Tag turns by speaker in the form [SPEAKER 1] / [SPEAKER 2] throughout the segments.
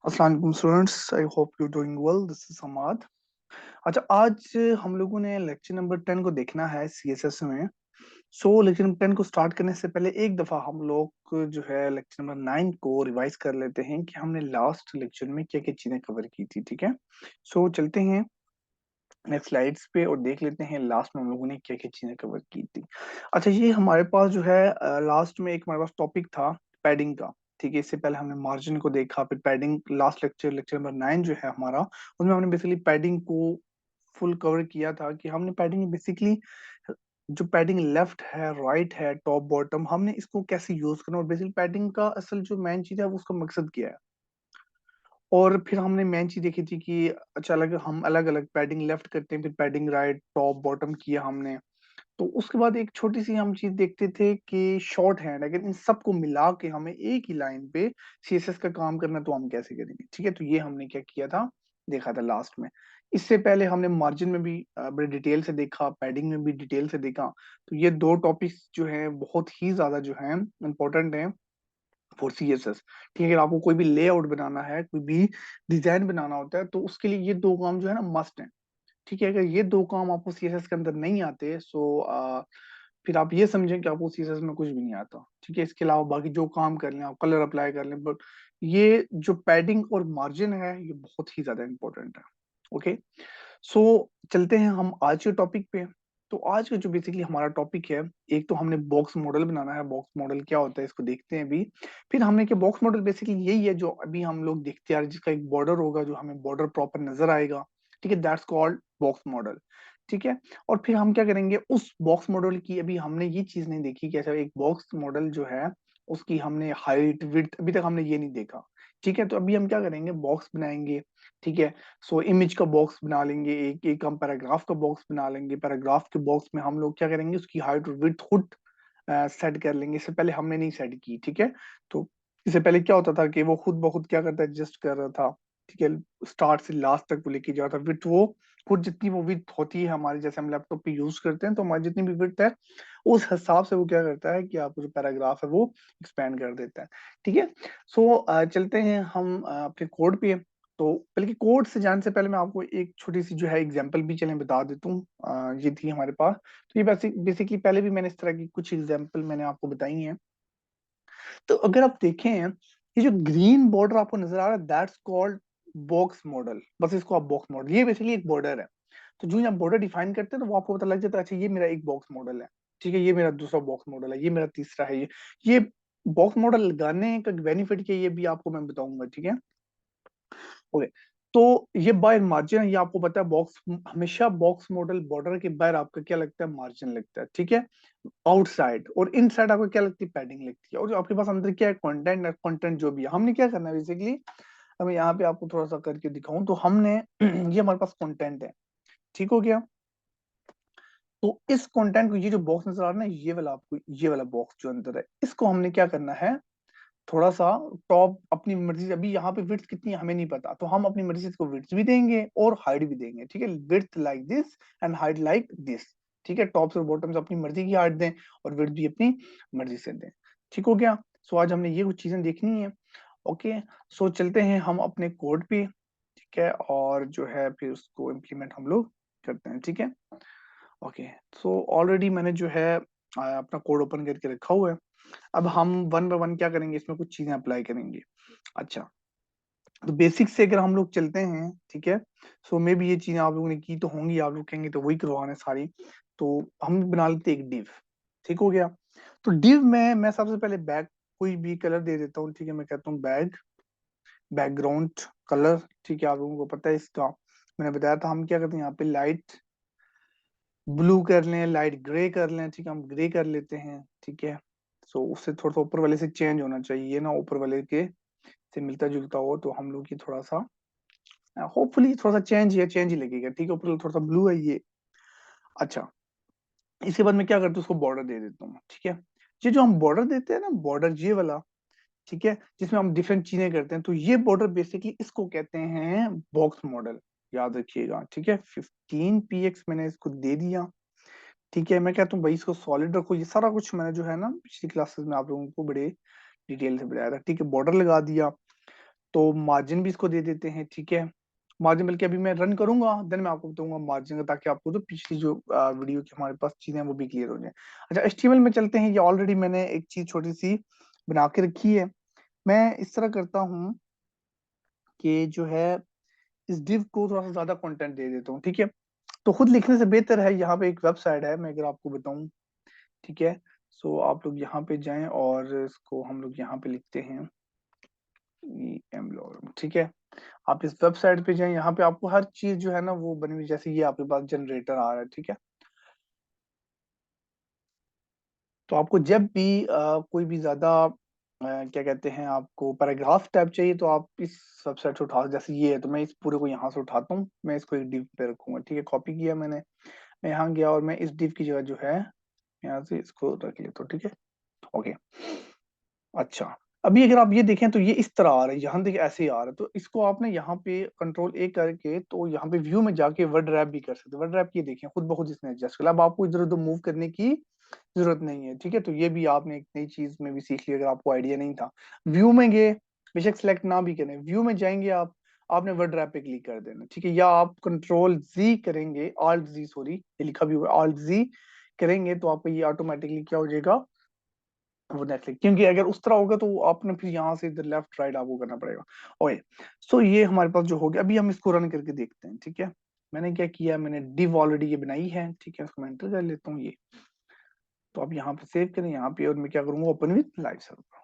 [SPEAKER 1] अस्सलाम वालेकुम students, I hope you doing well. This is Hammad. अच्छा, आज हम लोगों ने लेक्चर नंबर 10 को देखना है सीएसएस में। लेक्चर नंबर 10 को स्टार्ट करने से पहले एक दफा हम लोग जो है लेक्चर नंबर 9 को रिवाइज कर लेते हैं कि हमने लास्ट लेक्चर में क्या क्या चीजें कवर की थी। ठीक है, चलते हैं नेक्स्ट स्लाइड्स पे और देख लेते हैं लास्ट में हम लोगों ने क्या क्या चीजें कवर की थी। अच्छा, ये हमारे पास जो है लास्ट में एक हमारे पास टॉपिक था पैडिंग का। ठीक है, इससे पहले हमने मार्जिन को देखा, फिर पैडिंग। लास्ट लेक्चर नंबर 9 जो है हमारा, उसमें हमने बेसिकली पैडिंग को फुल कवर किया था कि हमने पैडिंग बेसिकली जो पैडिंग लेफ्ट है, राइट है, टॉप बॉटम, हमने इसको कैसे यूज करना, और बेसिकली पैडिंग का असल जो मेन चीज है वो उसका मकसद क्या है। और फिर हमने मेन चीज देखी थी कि अच्छा हम अलग अलग पैडिंग लेफ्ट करते हैं, फिर पैडिंग राइट, टॉप बॉटम किया हमने। तो उसके बाद एक छोटी सी हम चीज देखते थे कि शॉर्ट हैंड, अगर इन सबको मिला के हमें एक ही लाइन पे सीएसएस का काम करना तो हम कैसे करेंगे। ठीक है, तो ये हमने क्या किया था, देखा था लास्ट में। इससे पहले हमने मार्जिन में भी बड़े डिटेल से देखा, पैडिंग में भी डिटेल से देखा। तो ये दो टॉपिक्स जो है बहुत ही ज्यादा जो है इंपॉर्टेंट है फॉर सीएसएस। ठीक है, अगर आपको कोई भी लेआउट बनाना है, कोई भी डिजाइन बनाना होता है, तो उसके लिए ये दो काम जो है ना मस्ट है। ठीक है, अगर ये दो काम आपको सीएसएस के अंदर नहीं आते, फिर आप ये समझें कि आपको सीएसएस में कुछ भी नहीं आता। ठीक है, इसके अलावा बाकी जो काम कर लें, आप कलर अप्लाई कर लें, बट ये जो पैडिंग और मार्जिन है ये बहुत ही ज्यादा इंपॉर्टेंट है। ओके, चलते हैं हम आज के टॉपिक पे। तो आज का जो बेसिकली हमारा टॉपिक है, एक तो हमने बॉक्स मॉडल बनाना है। बॉक्स मॉडल क्या होता है इसको देखते हैं अभी। फिर हमने कि बॉक्स मॉडल बेसिकली यही है जो अभी हम लोग देखते आ रहे हैं, जिसका एक बॉर्डर होगा, जो हमें बॉर्डर प्रॉपर नजर आएगा। ठीक है, दैट्स कॉल्ड बॉक्स मॉडल। ठीक है, और फिर हम क्या करेंगे, उस बॉक्स मॉडल की अभी हमने ये चीज नहीं देखी कि अच्छा एक बॉक्स मॉडल जो है उसकी हमने हाइट विड्थ अभी तक हमने ये नहीं देखा। ठीक है, तो अभी हम क्या करेंगे, बॉक्स बनाएंगे। ठीक है, इमेज का बॉक्स बना लेंगे, एक हम पैराग्राफ का बॉक्स बना लेंगे। पैराग्राफ के बॉक्स में हम लोग क्या करेंगे, उसकी हाइट और विड्थ खुद सेट कर लेंगे। इससे पहले हमने नहीं सेट की। ठीक है, तो इससे पहले क्या होता था कि वो खुद ब खुद क्या करता है, एडजस्ट कर रहा था। ठीक है, स्टार्ट से लास्ट तक वो लेके जाता, विड्थ वो खुद जितनी वो विड्थ होती है हमारी, जैसे हम लैपटॉप पे यूज करते हैं, तो हमारी जितनी भी विड्थ है उस हिसाब से वो क्या करता है कि आपको जो पैराग्राफ है वो एक्सपेंड कर देता है। ठीक है, चलते हैं हम अपने कोड पे। तो बल्कि कोड से जाने से पहले मैं आपको एक छोटी सी जो है एग्जांपल भी चलें बता देता हूँ। ये थी हमारे पास। तो ये बेसिकली पहले भी मैंने इस तरह की कुछ एग्जांपल मैंने आपको बताई हैं। तो अगर आप देखें, ये जो ग्रीन बॉर्डर आपको नजर आ रहा है, दैट्स कॉल्ड बॉक्स मॉडल। बस इसको आप बॉक्स मॉडल, ये बेसिकली एक बॉर्डर है। तो जो आप बॉर्डर डिफाइन करते हैं तो वो आपको पता लग जाता है, अच्छा ये मेरा एक बॉक्स मॉडल है। ठीक है, ये मेरा दूसरा बॉक्स मॉडल है, ये मेरा तीसरा है। ये बॉक्स मॉडल लगाने का बेनिफिट क्या है, ये भी आपको मैं बताऊंगा। ठीक है, ओके। तो ये बाय मार्जिन है, ये आपको पता है। बॉक्स हमेशा बॉक्स मॉडल बॉर्डर के बाहर आपका क्या लगता है, मार्जिन लगता है। ठीक है, आउटसाइड और इनसाइड आपको क्या लगती है, पैडिंग लगती है। और जो आपके पास अंदर क्या है, कंटेंट है, कंटेंट जो भी है हमने क्या करना है बेसिकली। अब मैं यहाँ पे आपको थोड़ा सा करके दिखाऊं तो हमने ये हमारे पास कंटेंट है। ठीक हो गया, तो इस कंटेंट को, ये जो बॉक्स नजर आ रहा है ना, ये वाला आपको, ये वाला बॉक्स जो अंदर है, इसको हमने क्या करना है, थोड़ा सा टॉप अपनी मर्जी से। अभी यहाँ पे विड्थ कितनी है हमें नहीं पता, तो हम अपनी मर्जी से इसको विड्थ भी देंगे और हाइट भी देंगे। ठीक है, width like this and height like this. ठीक है, टॉप से बॉटम से अपनी मर्जी की हाइट दें और विड्थ भी अपनी मर्जी से दें। ठीक हो गया, आज हमने ये कुछ चीजें देखनी है। ओके, चलते हैं हम अपने कोड पे। ठीक है, और जो है फिर उसको इम्प्लीमेंट हम लोग करते हैं। ठीक है, ओके। ऑलरेडी मैंने जो है अपना कोड ओपन करके रखा हुआ है। अब हम वन बाय वन क्या करेंगे, इसमें कुछ चीजें अप्लाई करेंगे। अच्छा, तो बेसिक से अगर हम लोग चलते हैं, ठीक है, मे भी ये चीजें आप लोगों ने की तो होंगी, आप लोग कहेंगे तो वही करवाना है सारी। तो हम बना लेते हैं एक डिव। ठीक हो गया, तो डिव में मैं सबसे पहले बैक कोई भी कलर दे देता हूँ। ठीक है, मैं कहता हूँ बैकग्राउंड कलर। ठीक है, आप लोगों को पता है इसका, मैंने बताया था हम क्या करते हैं, यहाँ पे लाइट ब्लू कर लें, लाइट ग्रे कर लें। ठीक है, हम ग्रे कर लेते हैं। ठीक है, उससे थोड़ा सा ऊपर वाले से चेंज होना चाहिए, ये ना ऊपर वाले के से मिलता जुलता हो, तो हम लोग ये थोड़ा सा होपफुली थोड़ा सा चेंज ही लगेगा। ठीक है, ऊपर थोड़ा सा ब्लू है ये। अच्छा, इसके बाद मैं क्या करता हूँ, उसको बॉर्डर दे देता हूँ। ठीक है, ये जो हम बॉर्डर देते हैं ना, बॉर्डर ये वाला, ठीक है, जिसमें हम डिफरेंट चीजें करते हैं, तो ये बॉर्डर बेसिकली इसको कहते हैं बॉक्स मॉडल। याद रखिएगा। ठीक है, 15 px मैंने इसको दे दिया। ठीक है, मैं कहता हूँ भाई इसको सॉलिड रखो। ये सारा कुछ मैंने जो है ना पिछली क्लासेस में आप लोगों को बड़े डिटेल से बताया था। ठीक है, बॉर्डर लगा दिया। तो मार्जिन भी इसको दे देते हैं, ठीक है। मार्जिन बल्कि अभी मैं रन करूंगा, देन मैं आपको बताऊंगा मार्जिन का, ताकि आपको जो पिछली जो वीडियो की हमारे पास चीजें हैं वो भी क्लियर हो जाए। अच्छा, एचटीएमएल में चलते हैं। ये ऑलरेडी मैंने एक चीज छोटी सी बना के रखी है। मैं इस तरह करता हूँ कि जो है इस div को थोड़ा सा ज्यादा कंटेंट दे देता हूँ, ठीक है। तो खुद लिखने से बेहतर है, यहाँ पे एक वेबसाइट है, मैं अगर आपको बताऊं, ठीक है। सो आप लोग यहाँ पे जाएं और इसको हम लोग यहाँ पे लिखते हैं EM, ठीक है। आप इस वेबसाइट पे जाएं, यहाँ पे आपको हर चीज जो है ना वो बनी हुई, जैसे ये आपके पास जनरेटर आ रहा है, ठीक है। तो आपको जब भी कोई भी ज्यादा क्या कहते हैं, आपको पैराग्राफ टाइप चाहिए, तो आप इस वेबसाइट से उठा, जैसे ये है, तो मैं इस पूरे को यहाँ से उठाता हूँ, मैं इसको एक डिव पे रखूंगा, ठीक है। कॉपी किया मैंने, मैं यहाँ गया और मैं इस डिव की जगह जो है यहाँ से इसको रख लेता हूँ, ठीक है। ओके। अच्छा, अभी अगर आप ये देखें तो ये इस तरह आ रहा है, यहाँ देखिए ऐसे ही आ रहा है। तो इसको आपने यहाँ पे कंट्रोल A करके, तो यहाँ पे व्यू में जाके वर्ड रैप भी कर सकते हैं। वर्ड रैप ये देखें खुद ब खुद इसने एडजस्ट कर लिया। अब आपको इधर उधर मूव करने की जरूरत नहीं है, ठीक है। तो ये भी आपने एक नई चीज में भी सीख लिया, अगर आपको आइडिया नहीं था। व्यू में गए, बेशक सिलेक्ट ना भी करें, व्यू में जाएंगे आप, आपने वर्ड रैप पे क्लिक कर देना, ठीक है। या आप कंट्रोल Z करेंगे, ऑल्ट Z, सॉरी ये लिखा भी हुआ है, ऑल्ट Z करेंगे तो आपको ये ऑटोमेटिकली क्या हो जाएगा, वो नेटफ्लिक्स। क्योंकि अगर उस तरह होगा तो आपने फिर यहाँ से इधर लेफ्ट राइट आपको करना पड़ेगा। ओके, सो ये हमारे पास जो हो गया, अभी हम इसको रन करके देखते हैं, ठीक है। मैंने क्या किया, मैंने डिव ऑलरेडी ये बनाई है, ठीक है। इसको मैं एंटर कर लेता हूँ ये। तो अब यहाँ पे सेव करें, यहाँ पे, और मैं क्या करूंगा, ओपन विथ लाइव सर्वर।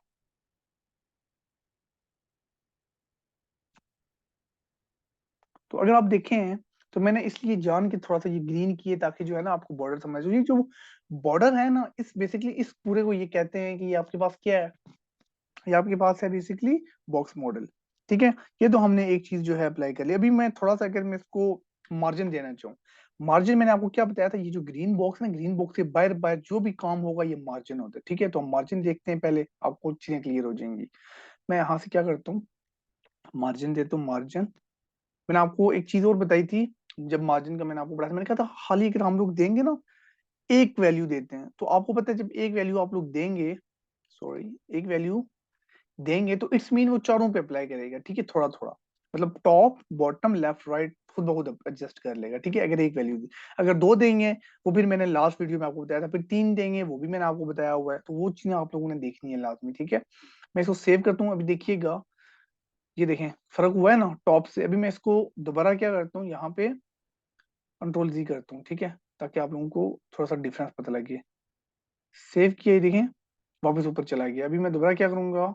[SPEAKER 1] तो अगर आप देखें, तो मैंने इसलिए जान के थोड़ा सा ये ग्रीन किए, ताकि जो है ना आपको बॉर्डर समझ, ये जो बॉर्डर है ना, इस बेसिकली इस पूरे को ये कहते हैं कि ये आपके पास क्या है, ये आपके पास है बेसिकली बॉक्स मॉडल, ठीक है। ये तो हमने एक चीज जो है अप्लाई कर ली। अभी मैं थोड़ा सा अगर मैं इसको मार्जिन देना चाहूँ, मार्जिन मैंने आपको क्या बताया था, ये जो ग्रीन बॉक्स है ना, ग्रीन बॉक्स के बाहर बाहर जो भी काम होगा ये मार्जिन होता है, ठीक है। तो हम मार्जिन देखते हैं पहले, आपको चीजें क्लियर हो जाएंगी। मैं यहाँ से क्या करता हूँ, मार्जिन देता हूँ, मार्जिन। मैंने आपको एक चीज और बताई थी, जब मार्जिन का मैंने आपको बताया था, मैंने कहा था हाल ही अगर हम लोग देंगे ना, एक वैल्यू देते हैं, तो आपको पता है जब एक वैल्यू आप लोग देंगे, सॉरी एक वैल्यू देंगे, तो इट्स मीन वो चारों पे अप्लाई करेगा, ठीक है। थोड़ा थोड़ा मतलब टॉप बॉटम लेफ्ट राइट खुद ब खुद एडजस्ट कर लेगा, ठीक है। अगर एक वैल्यू दी, अगर दो देंगे, वो फिर मैंने लास्ट वीडियो में आपको बताया था, फिर तीन देंगे, वो भी मैंने आपको बताया हुआ है। तो वो चीजें आप लोगों ने देखनी है लाजमी, ठीक है। मैं इसको सेव करता हूँ, अभी देखिएगा, ये देखें फर्क हुआ है ना टॉप से। अभी मैं इसको दोबारा क्या करता हूँ, यहाँ पे कंट्रोल Z करता हूँ, ठीक है, ताकि आप लोगों को थोड़ा सा डिफरेंस पता लगे। सेव किया, ये देखें वापस ऊपर चला गया। अभी मैं दोबारा क्या करूंगा,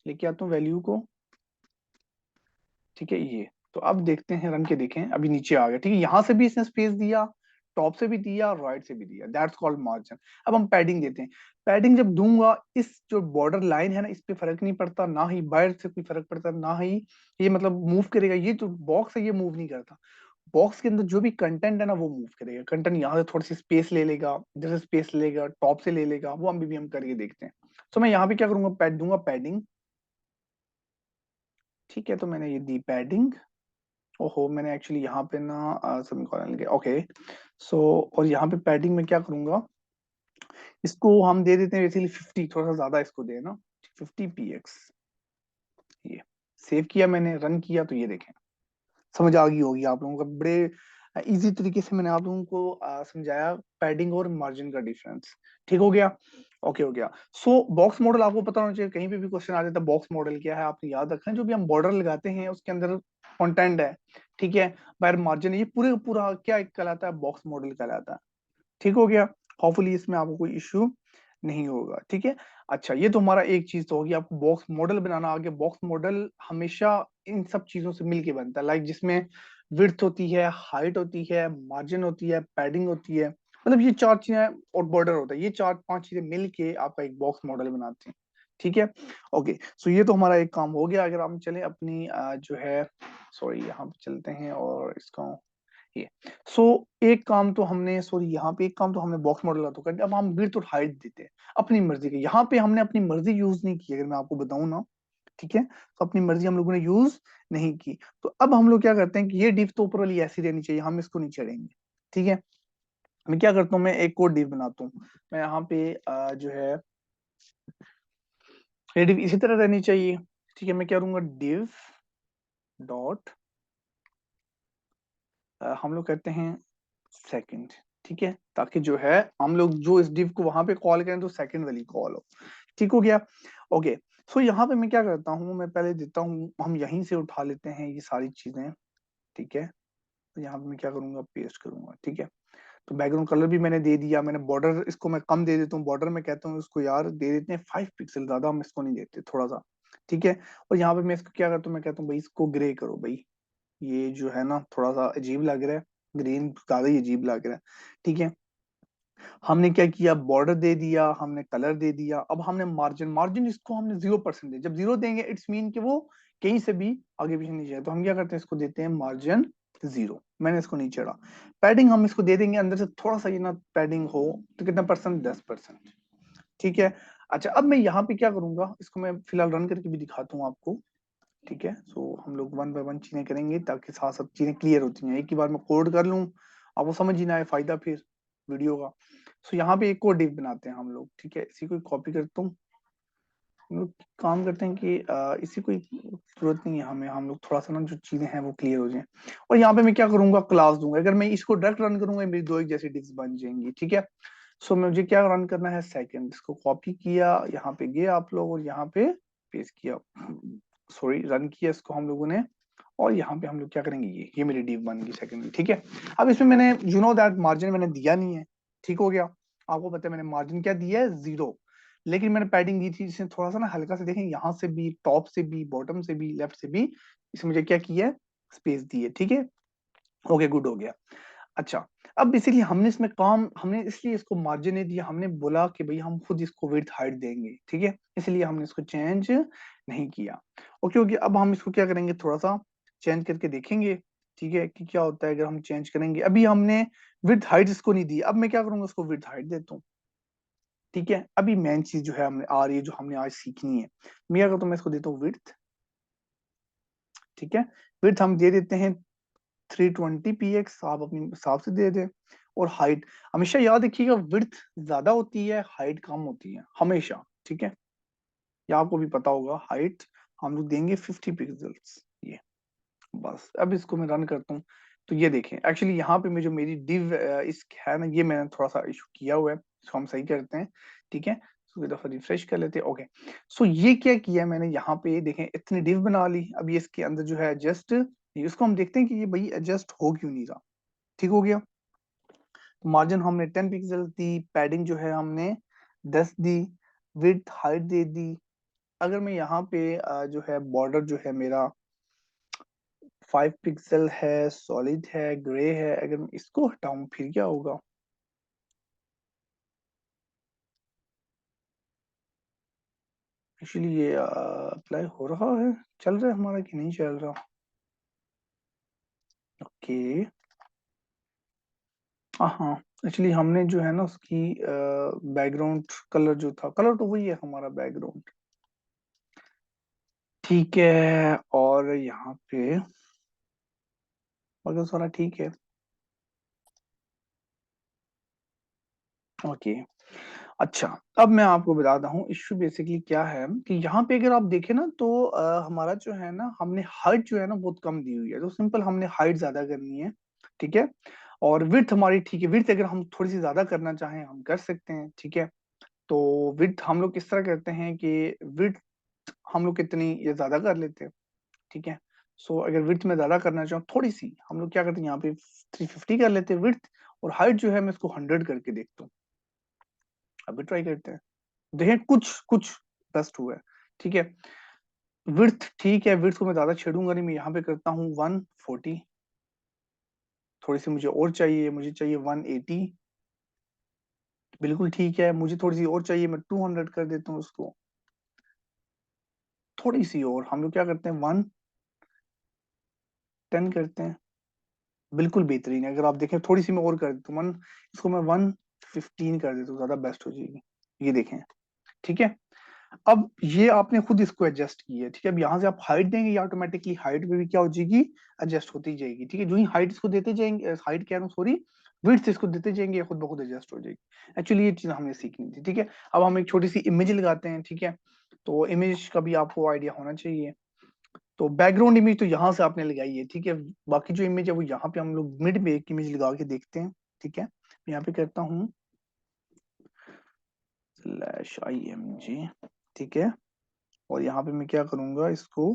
[SPEAKER 1] लेके आता हूँ वैल्यू को, ठीक है। ये तो अब देखते हैं, रन के देखें, अभी नीचे आ गया, ठीक है। यहां से भी इसने स्पेस दिया, टॉप से भी दिया, राइट से भी दिया, दैट्स कॉल्ड मार्जिन। अब हम पैडिंग देते हैं। पैडिंग जब दूंगा, इस जो बॉर्डर लाइन है ना, इस पे फर्क नहीं पड़ता, ना ही बाहर से कोई फर्क पड़ता, ना ही ये मतलब मूव करेगा। ये जो बॉक्स है ये मूव नहीं करता, बॉक्स के अंदर जो भी कंटेंट है ना वो मूव करेगा। कंटेंट यहाँ से थोड़ी सी स्पेस ले लेगा, इधर से स्पेस लेगा, टॉप से ले लेगा, वो भी हम करके देखते हैं। तो मैं यहाँ पे क्या करूंगा, पैड दूंगा, पैडिंग, ठीक है। तो मैंने ये दी पैडिंग। ओहो, मैंने एक्चुअली यहाँ पे ना सेमीकोलन लिया, ओके। सो और यहाँ पे पैडिंग में क्या करूंगा, इसको हम दे देते हैं बेसिकली 50, थोड़ा सा ज्यादा इसको दे ना, 50 px। ये सेव किया मैंने, रन किया, तो ये देखें समझ आ गई होगी आप लोगों का। बड़े इजी तरीके से मैंने आप लोगों को समझाया पैडिंग और मार्जिन का डिफरेंस, ठीक हो गया, ओके हो गया। सो बॉक्स मॉडल आपको पता होना चाहिए, कहीं पे भी क्वेश्चन आ जाता है बॉक्स मॉडल क्या है, आपने याद रखना है, जो भी हम बॉर्डर लगाते हैं उसके अंदर कंटेंट है, ठीक है, बाहर मार्जिन है, ये पूरे पूरा क्या कहलाता है, बॉक्स मॉडल कहलाता है, ठीक हो गया। होपफुली इसमें आपको कोई इश्यू नहीं होगा, ठीक है। अच्छा, ये तो हमारा एक चीज तो होगी, आपको बॉक्स मॉडल बनाना आगे। बॉक्स मॉडल हमेशा इन सब चीजों से मिलके बनता है, लाइक जिसमें विड्थ होती है, हाइट होती है, मार्जिन होती है, पैडिंग होती है, मतलब ये चार चीजें, और बॉर्डर होता है, ये चार पांच चीजें मिलके आपका एक बॉक्स मॉडल बनाते हैं, ठीक है। ओके, सो ये तो हमारा एक काम हो गया। अगर हम चले अपनी जो है, सॉरी यहाँ पे चलते हैं और इसका ये, सो एक काम तो हमने, सॉरी यहाँ पे एक काम तो हमने बॉक्स मॉडल का तो कर दिया। अब हम विड्थ और हाइट देते हैं अपनी मर्जी के। यहाँ पे हमने अपनी मर्जी यूज नहीं की, अगर मैं आपको बताऊं ना, ठीक है। तो अपनी मर्जी हम लोगों ने यूज नहीं की। तो अब हम लोग क्या करते हैं कि ये डिव तो ऊपर वाली ऐसी रहनी चाहिए, हम इसको नहीं छेड़ेंगे, ठीक है। मैं क्या करता हूँ, मैं एक और डिव बनाता हूँ। मैं यहाँ पे जो है ये डिव इसी तरह रहनी चाहिए, ठीक है, मैं क्या करूंगा, div डॉट हम लोग कहते हैं सेकंड। ठीक है, ताकि जो है हम लोग जो इस div को वहां पे कॉल करें तो सेकंड वाली कॉल हो। ठीक हो गया। ओके, सो यहाँ पे मैं क्या करता हूँ, मैं पहले देता हूँ, हम यहीं से उठा लेते हैं ये सारी चीजें। ठीक है, तो यहाँ पे मैं क्या करूंगा, पेस्ट करूंगा। ठीक है, तो बैकग्राउंड कलर भी मैंने दे दिया, मैंने बॉर्डर इसको मैं कम दे देता हूँ, बॉर्डर में कहता हूँ इसको यार दे देते हैं 5 पिक्सल, ज्यादा हम इसको नहीं देते, थोड़ा सा। ठीक है, और यहाँ पे मैं इसको क्या करता हूँ, मैं कहता हूँ भाई इसको ग्रे करो भाई, ये जो है ना थोड़ा सा अजीब लग रहा है, ग्रीन ज्यादा ही अजीब लग रहा है। ठीक है, हमने क्या किया, बॉर्डर दे दिया, हमने कलर दे दिया, अब हमने मार्जिन, मार्जिन इसको हमने 0% दे, जब 0 देंगे इट्स मीन कि वो कहीं से भी आगे पीछे नहीं जाए, तो हम क्या करते हैं, इसको देते हैं मार्जिन 0। मैंने इसको नहीं चढ़ा। पैडिंग हम इसको दे देंगे अंदर से थोड़ा सा, ये ना पैडिंग हो तो कितना परसेंट, 10%। ठीक है, अच्छा अब मैं यहाँ पे क्या करूंगा, इसको मैं फिलहाल रन करके भी दिखाता हूँ आपको। ठीक है, सो हम लोग वन बाय वन चीजें करेंगे ताकि साथ सब चीजें क्लियर होती हैं, एक ही बार मैं कोड कर लूं अब वो समझ ही ना आए, फायदा फिर वीडियो का। सो यहाँ पे एक और डिव बनाते हैं हम लोग। ठीक है, इसी को कॉपी करता हूँ, हम लोग काम करते हैं कि इसी कोई जरूरत नहीं है हमें, हम लोग थोड़ा सा ना जो चीजें हैं वो क्लियर हो जाए। और यहाँ पे मैं क्या करूंगा, क्लास दूंगा, अगर मैं इसको डायरेक्ट रन करूंगा मेरी दो एक जैसी डिव्स बन जाएंगी। ठीक है, सो मुझे क्या रन करना है, सेकंड, इसको कॉपी किया, यहाँ पे गए आप लोग और यहाँ पे पेस्ट किया, सॉरी रन किया इसको हम लोगों ने। और यहाँ पे हम लोग क्या करेंगे, ये मेरी डिव बन गई सेकंड। ठीक है, अब इसमें मैंने यू नो दैट मार्जिन मैंने दिया नहीं है। ठीक हो गया, आपको पता है मैंने मार्जिन क्या दिया है, 0, लेकिन मैंने पैडिंग दी थी जिसने थोड़ा सा ना हल्का से, देखें यहाँ से भी, टॉप से भी, बॉटम से भी, लेफ्ट से भी, इसमें मुझे क्या किया है, स्पेस दी है। ठीक है, ओके गुड हो गया। अच्छा, अब इसीलिए हमने इसमें काम, हमने इसलिए इसको मार्जिन नहीं दिया, हमने बोला कि भाई हम खुद इसको विड्थ हाइट देंगे। ठीक है, इसलिए हमने इसको चेंज नहीं किया। ओके ओके, अब हम इसको क्या करेंगे, थोड़ा सा चेंज करके देखेंगे। ठीक है, कि क्या होता है अगर हम चेंज करेंगे, अभी हमने विड्थ हाइट इसको नहीं दी, अब मैं क्या करूंगा, इसको विड्थ हाइट देता हूँ। ठीक है, अभी मेन चीज जो है हमने आ रही है, जो हमने आज सीखनी है, मैं क्या करता हूँ, मैं इसको देता हूँ विड्थ। ठीक है, विड्थ हम दे देते हैं 320 px, आप अपने हिसाब से दे दें। और हाइट हमेशा याद रखिएगा, विड्थ ज्यादा होती है, हाइट कम होती है हमेशा। ठीक है, ये आपको भी पता होगा, हाइट हम लोग देंगे 50 पिक्सल्स, ये बस। अब इसको मैं रन करता हूँ, तो ये देखें एक्चुअली यहाँ पे मैं जो मेरी डिव इस है ना, ये मैंने थोड़ा सा इशू किया हुआ है, इसको हम सही करते हैं। ठीक है, सो एक दफा रिफ्रेश कर लेते हैं। ओके, सो ये क्या किया मैंने, यहाँ पे देखें इतनी डिव बना ली, अब ये इसके अंदर जो है एडजस्ट, इसको हम देखते हैं कि ये भाई एडजस्ट हो क्यों नहीं रहा। ठीक हो गया, तो मार्जिन हमने 10 पिक्सल दी, पैडिंग जो है हमने 10 दी, विड्थ हाइट दे दी। अगर मैं यहाँ पे जो है बॉर्डर जो है मेरा 5 पिक्सल है, सॉलिड है, ग्रे है, अगर मैं इसको हटाऊं फिर क्या होगा, एक्चुअली ये अप्लाई हो रहा है, चल रहा है हमारा कि नहीं चल रहा। ओके, हाँ, एक्चुअली हमने जो है ना उसकी बैकग्राउंड कलर जो था, कलर तो वही है हमारा बैकग्राउंड। ठीक है, और यहाँ पे अगर सारा ठीक है। ओके, अच्छा, अब मैं आपको बताता हूँ इश्यू बेसिकली क्या है, कि यहाँ पे अगर आप देखें ना तो हमारा जो है ना, हमने हाइट जो है ना बहुत कम दी हुई है, तो सिंपल हमने हाइट ज्यादा करनी है। ठीक है, और विड्थ हमारी ठीक है, विड्थ अगर हम थोड़ी सी ज्यादा करना चाहें हम कर सकते हैं। ठीक है, तो विड्थ हम लोग किस तरह करते हैं कि विड्थ हम लोग कितनी ये ज्यादा कर लेते हैं। ठीक है, सो अगर विड्थ में ज्यादा करना चाहूँ थोड़ी सी, हम लोग क्या करते हैं यहाँ पे 350 कर लेते हैं विड्थ, और हाइट जो है मैं इसको 100 करके देखता हूँ। अभी ट्राई करते हैं, देखें कुछ कुछ बेस्ट हुआ है। ठीक है, विड्थ ठीक है, विड्थ को मैं ज्यादा छेड़ूंगा नहीं, मैं यहाँ पे करता हूँ 140, थोड़ी सी मुझे और चाहिए, मुझे चाहिए 180, बिल्कुल ठीक है, मुझे थोड़ी सी और चाहिए, मैं 200 कर देता हूँ उसको, थोड़ी सी और, हम लोग क्या करते हैं 110 करते हैं, बिल्कुल बेहतरीन है। अगर आप देखें थोड़ी सी मैं और कर देता हूँ, वन, इसको मैं 115 कर देता हूँ, ज्यादा बेस्ट हो जाएगी, ये देखें। ठीक है, अब ये आपने खुद इसको एडजस्ट की है। ठीक है, अब यहाँ से आप हाइट देंगे, ये ऑटोमेटिकली हाइट में भी क्या हो जाएगी, एडजस्ट होती जाएगी। ठीक है, जो ही हाइट इसको देते जाएंगे, हाइट कह रहा हूँ सॉरी, विड्थ इसको देते जाएंगे, ये खुद ब खुद एडजस्ट हो जाएगी। एक्चुअली ये चीज हमने सीखनी थी। ठीक है, अब हम एक छोटी सी इमेज लगाते हैं। ठीक है, तो इमेज का भी आपको आइडिया होना चाहिए। तो बैकग्राउंड इमेज तो यहाँ से आपने लगाई है, ठीक है। बाकी जो इमेज है वो यहाँ पे हम लोग मिड में एक इमेज लगा के देखते हैं, ठीक है। यहाँ पे करता हूँ /img, ठीक है। और यहाँ पे मैं क्या करूंगा, इसको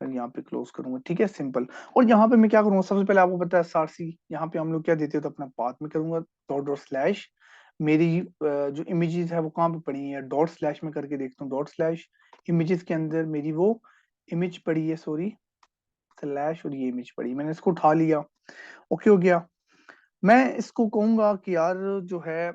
[SPEAKER 1] और यहाँ पे क्लोज करूंगा, ठीक है, सिंपल। और यहाँ पे मैं क्या करूंगा, सबसे पहले आपको पता है सारसी, यहाँ पे हम लोग क्या देते हैं, तो अपना पाथ में करूंगा डॉट डॉट स्लैश। मेरी जो इमेजेस है वो कहाँ पे पड़ी है, डॉट स्लैश में करके देखता हूँ, डॉट स्लैश इमेजेस के अंदर मेरी वो इमेज पड़ी है, सॉरी, स्लैश, और ये इमेज पड़ी, मैंने इसको उठा लिया, ओके हो गया। मैं इसको कहूंगा कि यार जो है,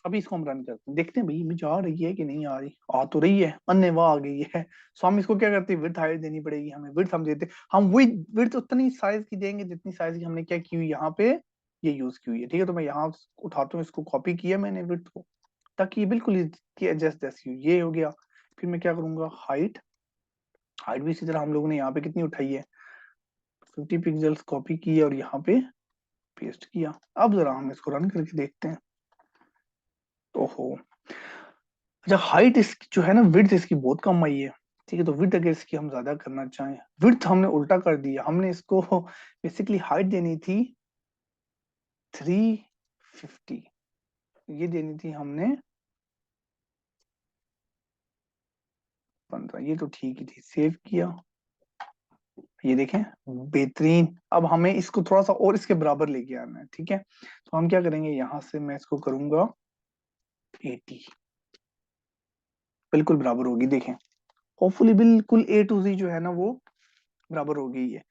[SPEAKER 1] अभी इसको हम रन करते हैं, देखते हैं भाई इमेज आ रही है कि नहीं आ रही, आ तो रही है, अन्य वाह आ गई है। सो हम इसको क्या करते हैं, विड्थ हाइट देनी पड़ेगी हमें, विड्थ हम देते हैं, हम विड्थ विड्थ उतनी साइज की देंगे जितनी साइज की हमने क्या की हुई यहाँ पे, ये यूज की हुई है, ठीक है। तो मैं यहाँ उठाता हूँ, इसको कॉपी किया मैंने विड्थ को, ताकि ये बिल्कुल एडजस्ट जैसी हुई, ये हो गया। फिर मैं क्या करूंगा, हाइट, हाइट भी इसी तरह हम लोगों ने यहाँ पे कितनी उठाई है, 50 पिक्सल्स कॉपी की और यहाँ पे पेस्ट किया। अब जरा हम इसको रन करके देखते हैं। ओहो, अच्छा, हाइट इसकी जो है ना, विड्थ इसकी बहुत कम आई है, ठीक है। तो विड्थ अगर इसकी हम ज्यादा करना चाहें, विड्थ हमने उल्टा कर दिया, हमने इसको बेसिकली हाइट देनी थी 350, ये देनी थी हमने 15, ये तो ठीक ही थी, सेव किया, ये देखें, बेहतरीन। अब हमें इसको थोड़ा सा और इसके बराबर लेके आना है, ठीक है। तो हम क्या करेंगे, यहाँ से मैं इसको करूंगा 80, बिल्कुल बराबर होगी, देखें, होपफुली बिल्कुल A to Z जो है ना वो बराबर हो गई है।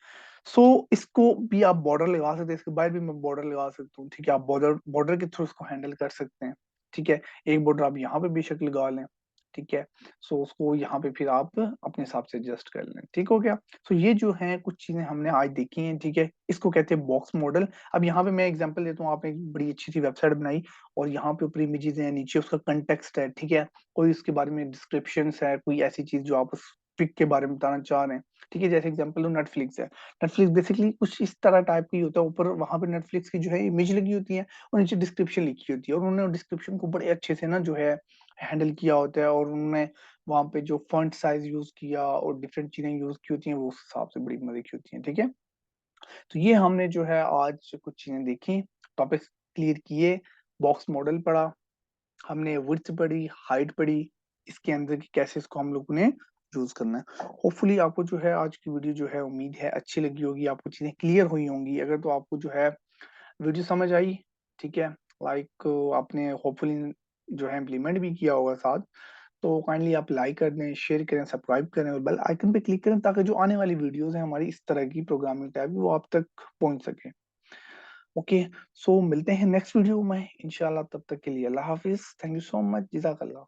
[SPEAKER 1] सो इसको भी आप बॉर्डर लगा सकते हैं, इसके बाहर भी मैं बॉर्डर लगा सकता हूँ, ठीक है। आप बॉर्डर बॉर्डर के थ्रू इसको हैंडल कर सकते हैं, ठीक है। एक बॉर्डर आप यहाँ पे बेशक लगा लें, ठीक है। सो उसको यहाँ पे फिर आप अपने हिसाब से एडजस्ट कर लें, ठीक हो गया। सो ये जो है कुछ चीजें हमने आज देखी हैं, ठीक है। इसको कहते हैं बॉक्स मॉडल। अब यहाँ पे मैं एग्जांपल देता हूँ, आपने एक बड़ी अच्छी सी वेबसाइट बनाई और यहाँ पे ऊपर इमेजेस हैं, नीचे उसका कंटेक्स्ट है, ठीक है। कोई उसके बारे में डिस्क्रिप्शन है, कोई ऐसी चीज जो आप उस पिक के बारे में बताना चाह रहे हैं, ठीक है। जैसे एग्जांपल लो, नेटफ्लिक्स है, नेटफ्लिक्स बेसिकली कुछ इस तरह टाइप की होता है, ऊपर वहां पे नेटफ्लिक्स की जो है इमेज लगी होती है और नीचे डिस्क्रिप्शन लिखी होती है, और उन्होंने डिस्क्रिप्शन को बड़े अच्छे से ना जो है हैंडल किया होता है, और उन्होंने वहां पे जो फॉन्ट साइज यूज किया और डिफरेंट चीजें यूज की होती हैं, वो उस हिसाब से बड़ी मजे की होती हैं, ठीक है। तो ये हमने जो है आज कुछ चीजें देखी, टॉपिक क्लियर किए, बॉक्स मॉडल पढ़ा हमने, विड्थ पढ़ी, हाइट पढ़ी, इसके अंदर की कैसे इसको हम लोगों ने यूज करना है। होपफुली आपको जो है आज की वीडियो जो है, उम्मीद है अच्छी लगी होगी, आपको चीजें क्लियर हुई होंगी। अगर तो आपको जो है वीडियो समझ आई, ठीक है, लाइक आपने होपफुली जो है इम्प्लीमेंट भी किया होगा साथ, तो काइंडली आप लाइक कर दें, शेयर करें, सब्सक्राइब करें और बेल आइकन पे क्लिक करें, ताकि जो आने वाली वीडियोस हैं हमारी इस तरह की प्रोग्रामिंग टाइप, वो आप तक पहुंच सके। ओके, सो मिलते हैं नेक्स्ट वीडियो में इंशाल्लाह, तब तक के लिए अल्लाह हाफिज, थैंक यू सो मच, जज़ाकल्लाह।